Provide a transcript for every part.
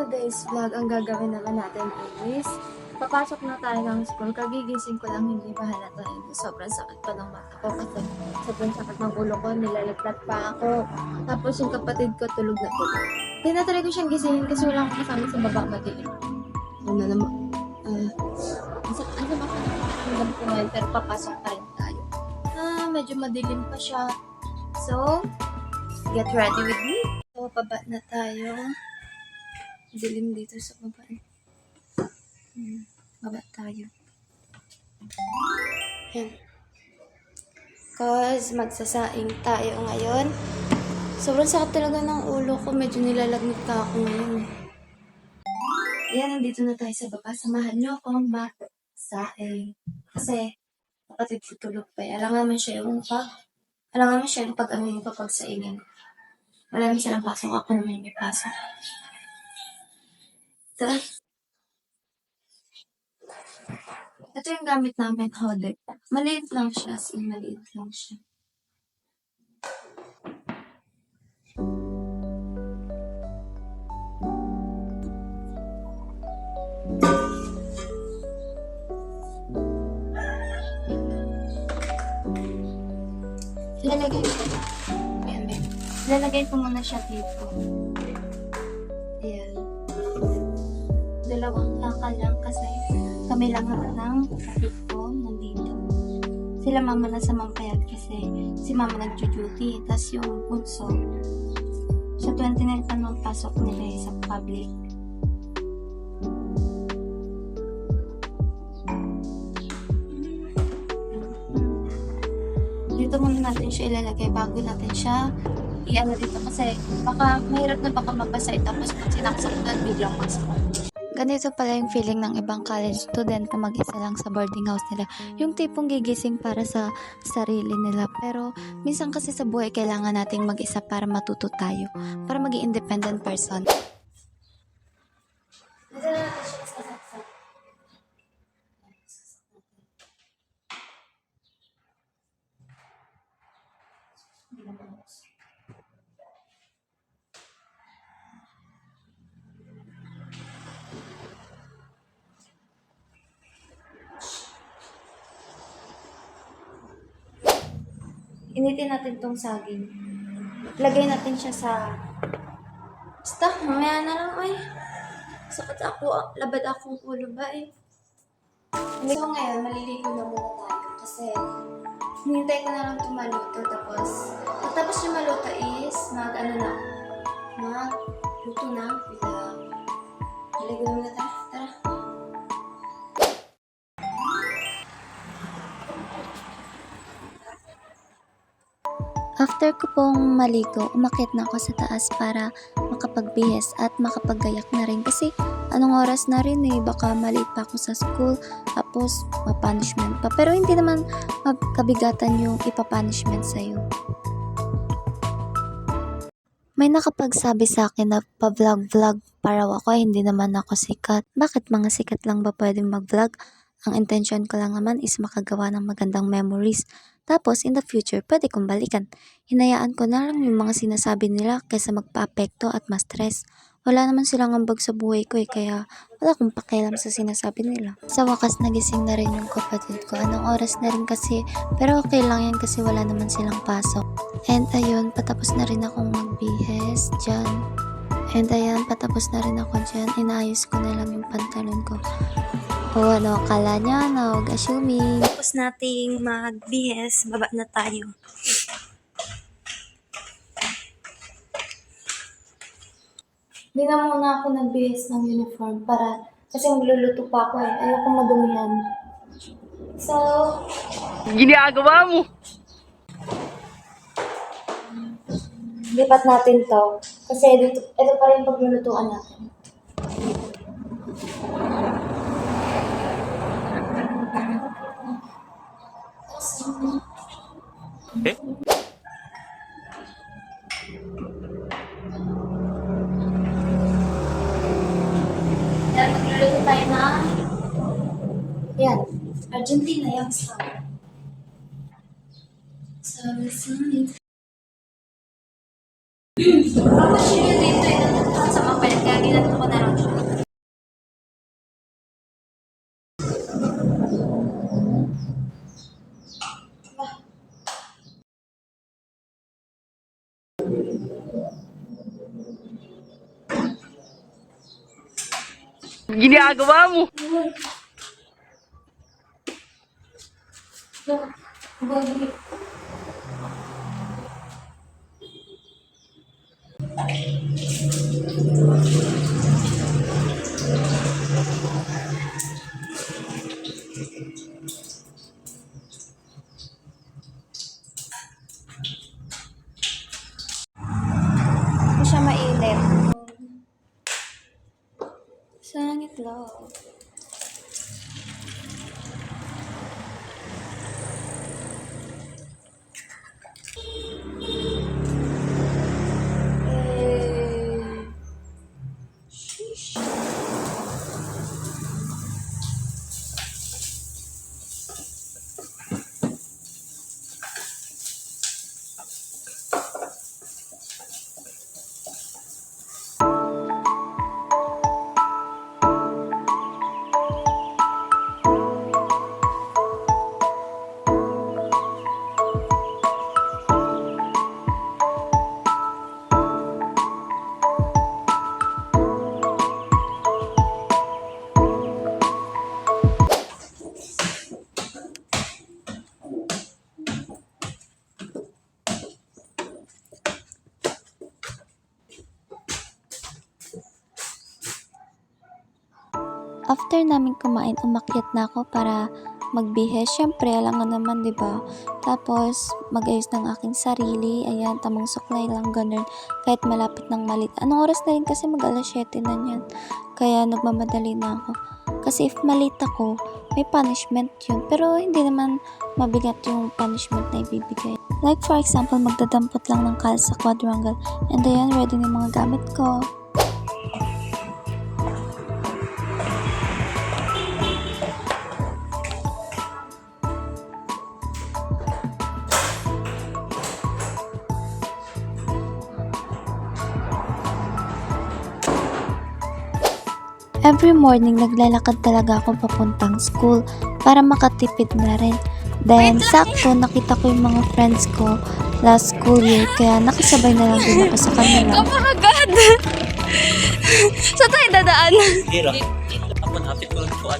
today's vlog, ang gagawin naman natin is papasok na tayo ng school. Kagigising ko lang, hindi ba halata yun. Sobrang sakit pa ng mata ko kasi sobrang sakit ng ulo ko, nilalaglat pa ako. Tapos yung kapatid ko tulog na tulog. Tinatry ko siyang gisingin kasi wala akong kasama sa baba madilim. Ano naman, ano ba ka naman ko ngayon, pero papasok pa rin tayo. Medyo madilim pa siya. So, get ready with me. So, baba na tayo. Dilim dito sa baba. Baba tayo. Yan. Cause magsasaing tayo ngayon. Sobrang sakit talaga ng ulo ko. Medyo nilalagnat pa ako ngayon. Yan, nandito na tayo sa baba. Samahan nyo akong magsaing. Kasi, kapatid ko tulog pa. Alam naman siya yung pag-amin ko pagsaingin. Wala naman silang pasok. Ako naman may pasok. Ito yung gamit namin, holder. Maliit lang siya, maliit lang siya. Lalagay ko muna siya dito. Ayan. Dalawang lakal lang kasi kami lang naman ng kapatid ko nandito. Sila mama na sa mampayag kasi si mama nag-duty. Tapos yung bunso, sa 29 pa nung pasok nila sa public. Dito muna natin siya ilalagay bago natin siya i-ano dito kasi baka mahirap na baka mapasay tapos pag sinaksakan biglang masakit. Ganito pala yung feeling ng ibang college student na mag-isa lang sa boarding house nila. Yung tipong gigising para sa sarili nila. Pero minsan kasi sa buhay kailangan nating mag-isa para matuto tayo. Para maging independent person. Initin natin tong saging. Lagay natin siya sa... Basta, mamaya na lang ay. Sakit ako, labad akong ulo ba eh. So ngayon, maliligo na muna tayo kasi hinintay ko na lang ito maluto. Tapos yung maluto is luto na. Maliligo na muna tayo. Tara. After ko pong maligo, umakyat na ako sa taas para makapagbihis at makapaggayak na rin kasi anong oras na rin eh, baka maliit pa ako sa school tapos mapunishment pa. Pero hindi naman kabigatan yung ipapunishment sa'yo. May nakapagsabi sa akin na pa-vlog-vlog para ako, hindi naman ako sikat. Bakit mga sikat lang ba pwedeng mag-vlog? Ang intention ko lang naman is makagawa ng magandang memories. Tapos, in the future, pwede kong balikan. Hinayaan ko na lang yung mga sinasabi nila kaysa magpa-apekto at ma-stress. Wala naman silang ambag sa buhay ko kaya wala akong pakialam sa sinasabi nila. Sa wakas, nagising na rin yung kapatid ko. Anong oras na rin kasi, pero okay lang yan kasi wala naman silang pasok. And ayun, patapos na rin akong magbihes dyan. And ayan, patapos na rin ako dyan. Inaayos ko na lang yung pantalon ko. Ano, akala niya, assuming. Tapos nating magbihis, baba na tayo. Hindi na muna ako nagbihis ng uniform kasi magluluto pa ako eh. Ayoko madumihan. So, ginagawa mo? lipat natin to. Kasi ito pa rin paglulutuan natin. Eh? Yan, magluluto tayo na Argentina yung style. So, listen. Parang masyari dito eh, sa mga palagay Binato ko na lang siya. Ginagawa mo. Hindi siya mainit. Sayang itlog. After namin kumain, umakyat na ako para magbihe. Siyempre, alam nga naman, di ba? Tapos, mag-ayos ng aking sarili. Ayan, tamang suklay lang, ganun. Kahit malapit ng malit. Anong oras na rin kasi mag-alas 7 na yan. Kaya, nagmamadali na ako. Kasi if malate ako, may punishment yun. Pero, hindi naman mabigat yung punishment na ibibigay. Like, for example, magdadampot lang ng kalas sa quadrangle. And ayan, ready na yung mga gamit ko. Every morning, naglalakad talaga ako papuntang school para makatipid na rin. Then, sakto, nakita ko yung mga friends ko last school year, kaya nakisabay na lang din ako sa kanila. Kapagad! Saan tayo dadaan? Hira. Ako hapit ko lang po.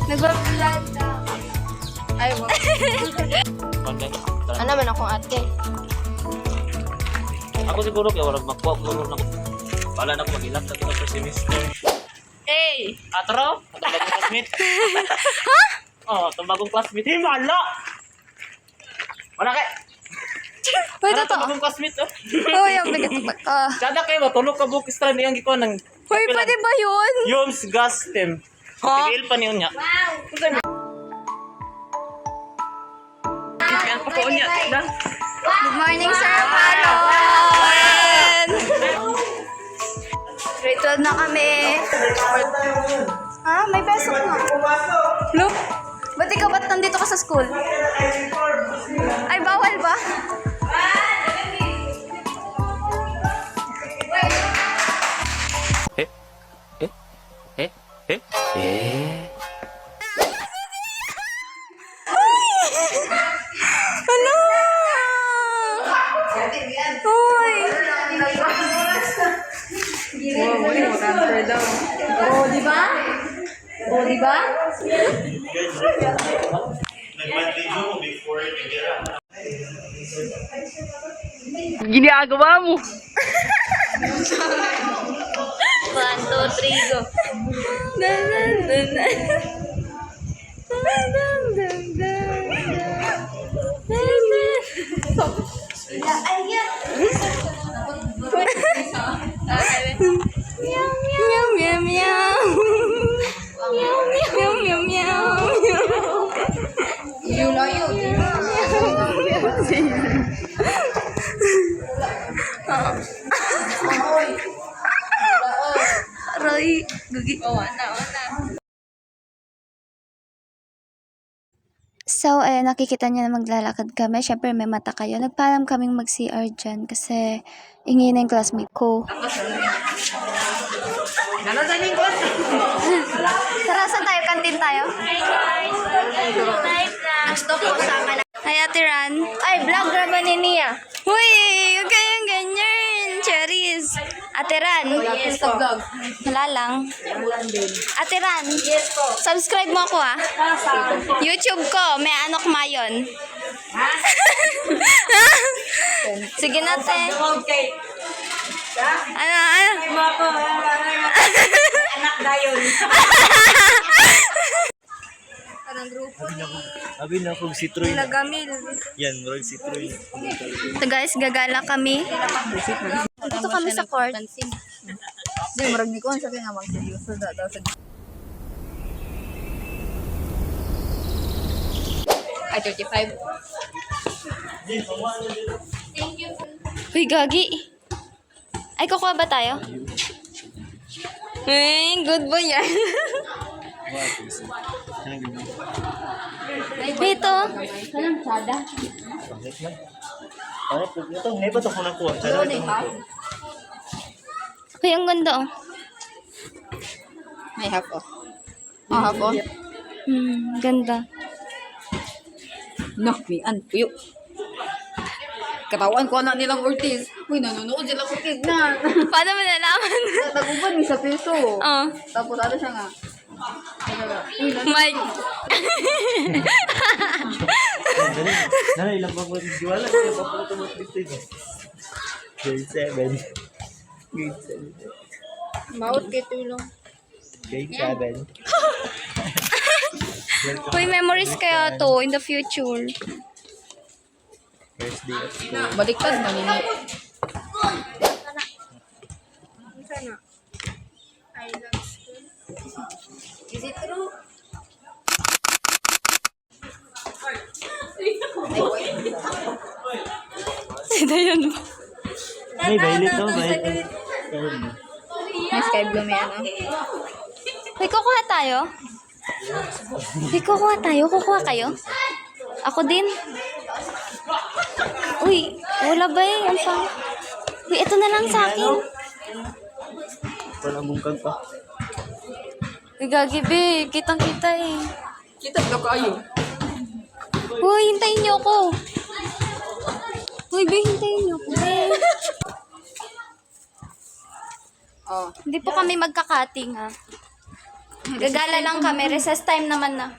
Nagbablog na. Ay, wow. Ano naman akong ate? Ako siguro kaya walang makuha ko na ako. Wala na ako mag-ilap na ito sa semester. Hey! Atro? Tumbagong classmate. Ha? Oo, tumbagong classmate. Hey, mala! Wala kay. Hoy, Wala totoo. tumbagong classmate. Oh. Hoy, ang bigat ba? Sada kayo, matulog ka bukis na niyang giko ng... Hoy, pwede ba yun? Yums Gastem. Tigil pa niyo niya. Wow! Yan pa po niya. Good morning, Sir Palon! Grade 12 na kami. Ha? May peso na. Look, ba't ikaw ba't nandito ka sa school? Ay, bawal ba? Ano? Hoy! Oh, di ba? Oh, di ba? Ginagawa mo. 1, 2, 3, go. Dun, dun, dun, dun. Dun, dun, dun, dun. Dun, dun. Meow, meow, meow, meow. Meow, meow, meow, meow. Layo. Aray, gugi. So, ayan, nakikita niyo na maglalakad kami. Siyempre, may mata kayo. Nagpaalam kaming mag-CR dyan kasi ingay na yung classmate ko. Tara, saan tayo? Kantin tayo? Nag-stop po sa akin. Hi, Ate Ran. Ay, vlog naman ni Nia. Uy, huwag kayong ganyan. Cherries. Ate Ran. Wala lang. Ate Ran. Subscribe mo ako ah. YouTube ko. May Anok Mayon. Sige na, te. Ano? Anak dayon. Abi na kung si Troy. Lagamil. Yan, murag si Troy. So guys, gagala kami. Dito kami sa court. Di, marag ni ko, sabi nga magseryoso daw sa... Ay, 35. Uy, gagi. Ay, kukuha ba tayo? Ay, good boy yan. Dito. Anong sada? Bakit na? Ano po? Ito, ngayon ba ito ko nakuha? Sana ito nakuha. Uy, ang ganda oh. May half off. Oh, half off. Ganda. Nakmian, puyo. Katawan ko na nilang Ortiz. Uy, nanonood sila Ortiz na. Paano mo nalaman? Naguban ni sa peso. Oh. Tapos ano siya nga? Mike. Sana ilang pa po diwala. Ilang pa po ito mo dito. Grade 7. Grade 7. Maut kay tulong. Grade 7. Uy, memories kaya to in the future. First day at school. Baliktad, manini. Is it true? Sino yun? May violet daw, violet. May sky blue may ano. Uy, kukuha tayo? Uy, kukuha tayo? Kukuha kayo? Ako din. Uy, wala ba eh? Ang pang... Uy, ito na lang sa akin. Walang bungkag pa. Uy, gagi be. Kitang-kita eh. Kita ba kayo? Uy, hintayin niyo ako. Uy, be, hintayin niyo ako. Be. Oh. Hindi po kami magkakating ha. Gagala lang kami. Recess time naman na.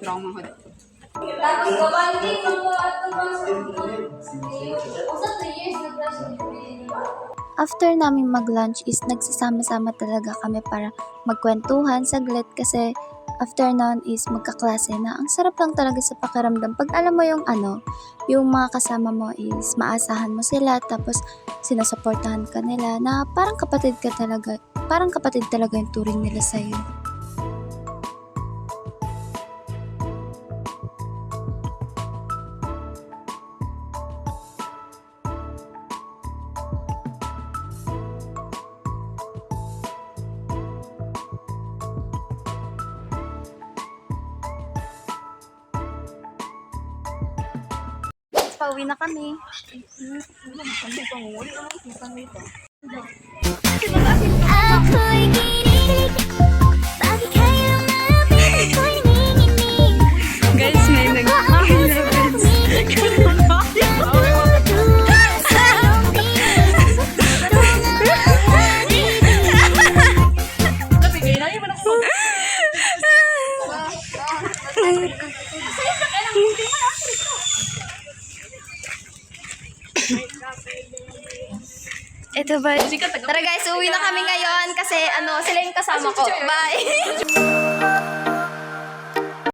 Trauma ko. Tapos gawali ko at After namin mag-lunch is nagsasama-sama talaga kami para magkwentuhan saglit kasi after noon is magkaklase na. Ang sarap lang talaga sa pakiramdam. Pag alam mo yung yung mga kasama mo is maasahan mo sila tapos sinasuportahan ka nila na parang kapatid ka talaga. Parang kapatid talaga yung turing nila sa'yo. pauwi na kami. Ako'y kinikilig, bakit kayo mapinig? Guys, may Ito ba? Tara guys, uwi na kami ngayon kasi sila yung kasama ko. Bye!